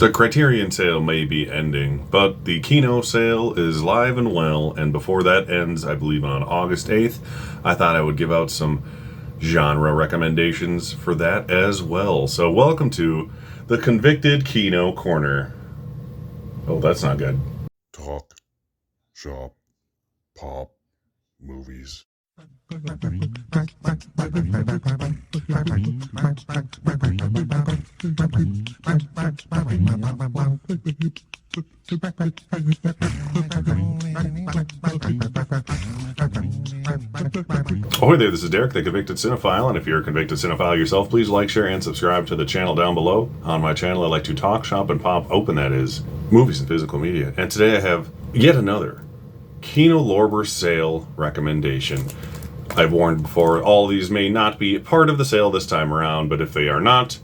The Criterion sale may be ending, but the Kino sale is live and well, and before that ends, I believe on August 8th, I thought I would give out some genre recommendations for that as well. So welcome to the Convicted Kino Corner. Oh, that's not good. Talk, shop, pop, movies. Ahoy there, this is Derek, the Convicted Cinephile, and if you're a convicted cinephile yourself, please like, share, and subscribe to the channel down below. On my channel, I like to talk, shop, and pop open, that is, movies and physical media. And today I have yet another Kino Lorber sale recommendation. I've warned before, all these may not be part of the sale this time around, but if they are not,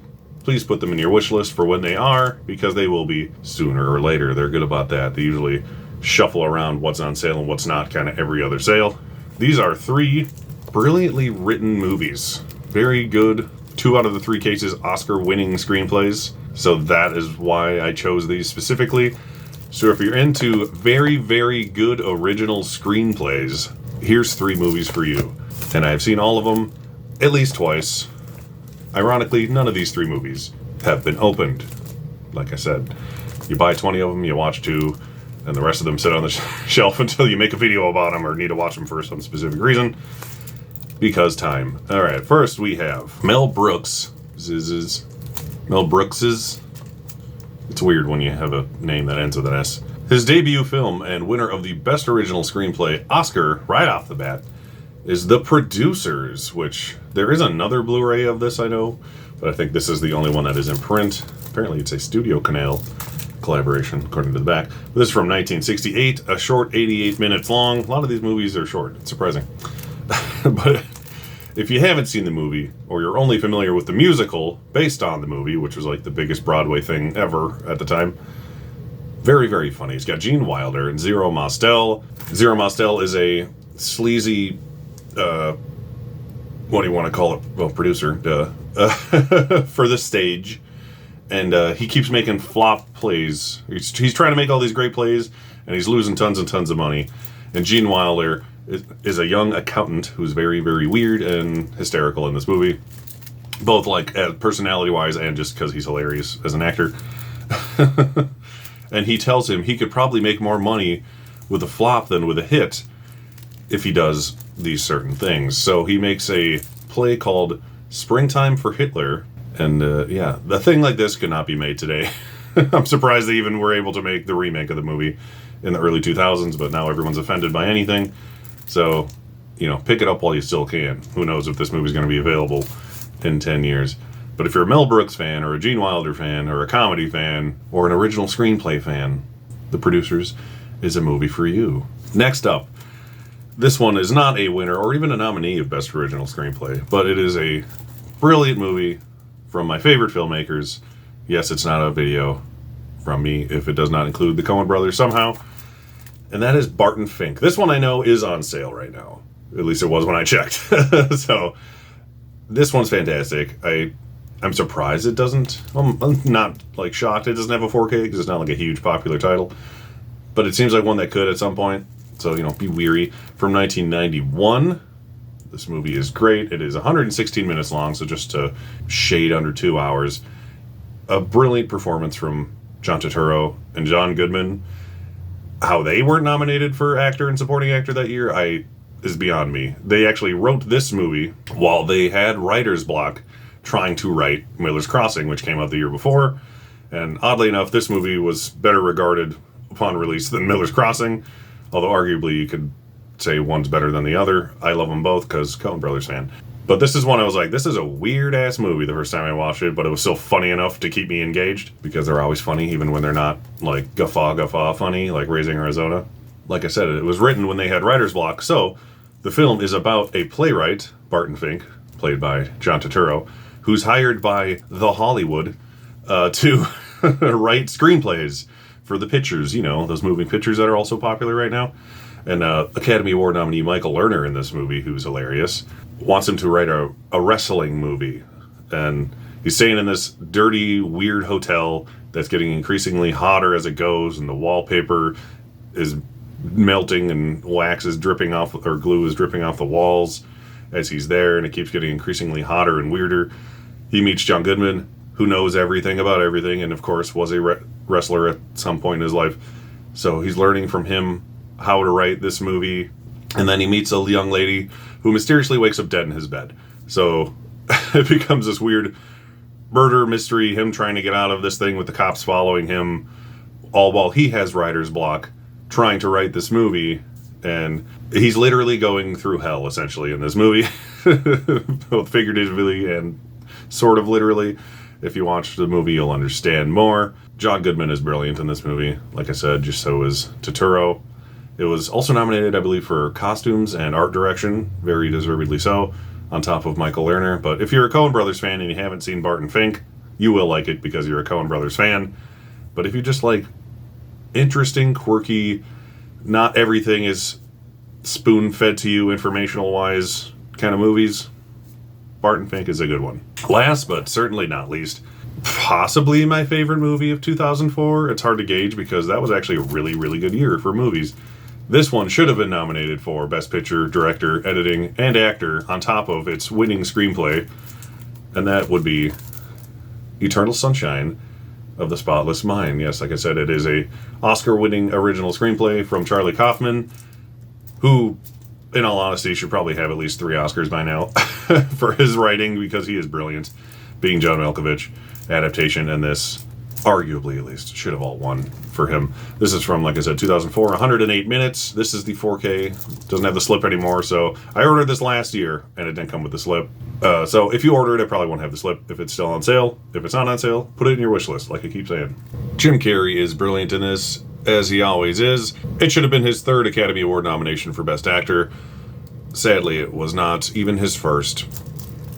please put them in your wish list for when they are, because they will be sooner or later. They're good about that. They usually shuffle around what's on sale and what's not kind of every other sale. These are three brilliantly written movies. Very good. 2 out of the 3 cases Oscar-winning screenplays. So that is why I chose these specifically. So if you're into very, very good original screenplays, here's 3 movies for you. And I've seen all of them at least twice. Ironically, none of these 3 movies have been opened. Like I said, you buy 20 of them, you watch 2, and the rest of them sit on the shelf until you make a video about them or need to watch them for some specific reason. Because time. Alright, first we have Mel Brooks. Mel Brooks's. It's weird when you have a name that ends with an S. His debut film and winner of the Best Original Screenplay Oscar right off the bat is The Producers, which there is another Blu-ray of this, I know, but I think this is the only one that is in print. Apparently it's a Studio Canal collaboration, according to the back. This is from 1968, a short 88 minutes long. A lot of these movies are short. It's surprising. But if you haven't seen the movie, or you're only familiar with the musical based on the movie, which was like the biggest Broadway thing ever at the time, very, very funny. It's got Gene Wilder and Zero Mostel. Zero Mostel is a sleazy, what do you want to call it? Well, producer, for the stage. And he keeps making flop plays. He's trying to make all these great plays, and he's losing tons and tons of money. And Gene Wilder is a young accountant who's very, very weird and hysterical in this movie. Both like personality-wise and just because he's hilarious as an actor. And he tells him he could probably make more money with a flop than with a hit if he does these certain things. So he makes a play called Springtime for Hitler. And yeah, the thing like this could not be made today. I'm surprised they even were able to make the remake of the movie in the early 2000s, but now everyone's offended by anything. So, you know, pick it up while you still can. Who knows if this movie's going to be available in 10 years. But if you're a Mel Brooks fan, or a Gene Wilder fan, or a comedy fan, or an original screenplay fan, The Producers is a movie for you. Next up, this one is not a winner or even a nominee of Best Original Screenplay, but it is a brilliant movie from my favorite filmmakers. Yes, it's not a video from me if it does not include the Coen brothers somehow. And that is Barton Fink. This one I know is on sale right now. At least it was when I checked. So, this one's fantastic. I'm surprised it doesn't. I'm not, like, shocked it doesn't have a 4K, because it's not, like, a huge popular title. But it seems like one that could at some point. So, you know, be weary. From 1991. This movie is great. It is 116 minutes long, so just to shade under 2 hours. A brilliant performance from John Turturro and John Goodman. How they weren't nominated for actor and supporting actor that year is beyond me. They actually wrote this movie while they had writer's block trying to write Miller's Crossing, which came out the year before. And oddly enough, this movie was better regarded upon release than Miller's Crossing, although arguably you could say one's better than the other. I love them both because Coen Brothers fan. But this is one I was like, this is a weird-ass movie the first time I watched it, but it was still funny enough to keep me engaged, because they're always funny, even when they're not, like, guffaw funny, like Raising Arizona. Like I said, it was written when they had writer's block, so the film is about a playwright, Barton Fink, played by John Turturro, who's hired by The Hollywood to write screenplays for the pictures, you know, those moving pictures that are also popular right now. And Academy Award nominee Michael Lerner in this movie, who's hilarious, wants him to write a wrestling movie. And he's staying in this dirty, weird hotel that's getting increasingly hotter as it goes, and the wallpaper is melting and wax is dripping off, or glue is dripping off the walls as he's there, and it keeps getting increasingly hotter and weirder. He meets John Goodman, who knows everything about everything, and of course was a wrestler at some point in his life. So he's learning from him how to write this movie. And then he meets a young lady who mysteriously wakes up dead in his bed. So it becomes this weird murder mystery, him trying to get out of this thing with the cops following him, all while he has writer's block, trying to write this movie. And he's literally going through hell, essentially, in this movie, both figuratively and sort of literally. If you watch the movie, you'll understand more. John Goodman is brilliant in this movie. Like I said, just so is Turturro. It was also nominated, I believe, for costumes and art direction, very deservedly so, on top of Michael Lerner. But if you're a Coen Brothers fan and you haven't seen Barton Fink, you will like it because you're a Coen Brothers fan. But if you just like interesting, quirky, not everything is spoon-fed to you informational-wise kind of movies, Barton Fink is a good one. Last, but certainly not least, possibly my favorite movie of 2004. It's hard to gauge because that was actually a really, really good year for movies. This one should have been nominated for Best Picture, Director, Editing, and Actor on top of its winning screenplay, and that would be Eternal Sunshine of the Spotless Mind. Yes, like I said, it is a Oscar-winning original screenplay from Charlie Kaufman, who, in all honesty, should probably have at least 3 Oscars by now for his writing, because he is brilliant. Being John Malkovich, adaptation, and this, arguably at least, should have all won for him. This is from, like I said, 2004, 108 minutes. This is the 4K. Doesn't have the slip anymore, so I ordered this last year, and it didn't come with the slip. So if you order it, it probably won't have the slip if it's still on sale. If it's not on sale, put it in your wish list, like I keep saying. Jim Carrey is brilliant in this, as he always is. It should have been his 3rd Academy Award nomination for Best Actor. Sadly, it was not even his first,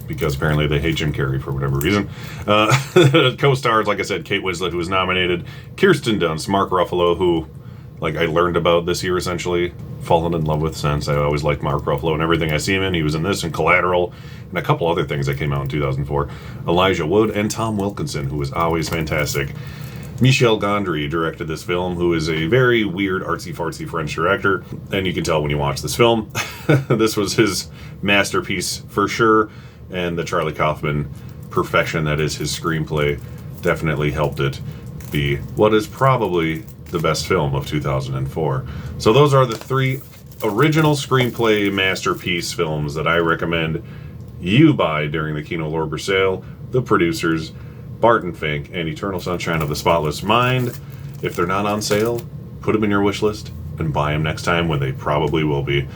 because apparently they hate Jim Carrey for whatever reason. Co-stars, like I said, Kate Winslet, who was nominated, Kirsten Dunst, Mark Ruffalo, who, like, I learned about this year, essentially, fallen in love with since. I always liked Mark Ruffalo and everything I see him in. He was in this and Collateral, and a couple other things that came out in 2004. Elijah Wood and Tom Wilkinson, who was always fantastic. Michel Gondry directed this film, who is a very weird, artsy-fartsy French director, and you can tell when you watch this film. This was his masterpiece for sure, and the Charlie Kaufman perfection that is his screenplay definitely helped it be what is probably the best film of 2004. So those are the 3 original screenplay masterpiece films that I recommend you buy during the Kino Lorber sale. The producers, Barton Fink and Eternal Sunshine of the Spotless Mind. If they're not on sale, put them in your wish list and buy them next time, when they probably will be.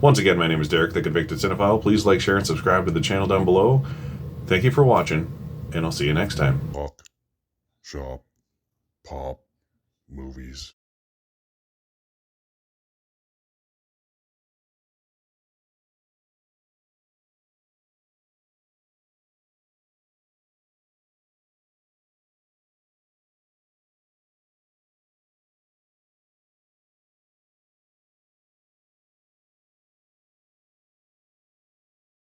Once again, my name is Derek, the Convicted Cinephile. Please like, share, and subscribe to the channel down below. Thank you for watching, and I'll see you next time. Talk, shop, pop, movies.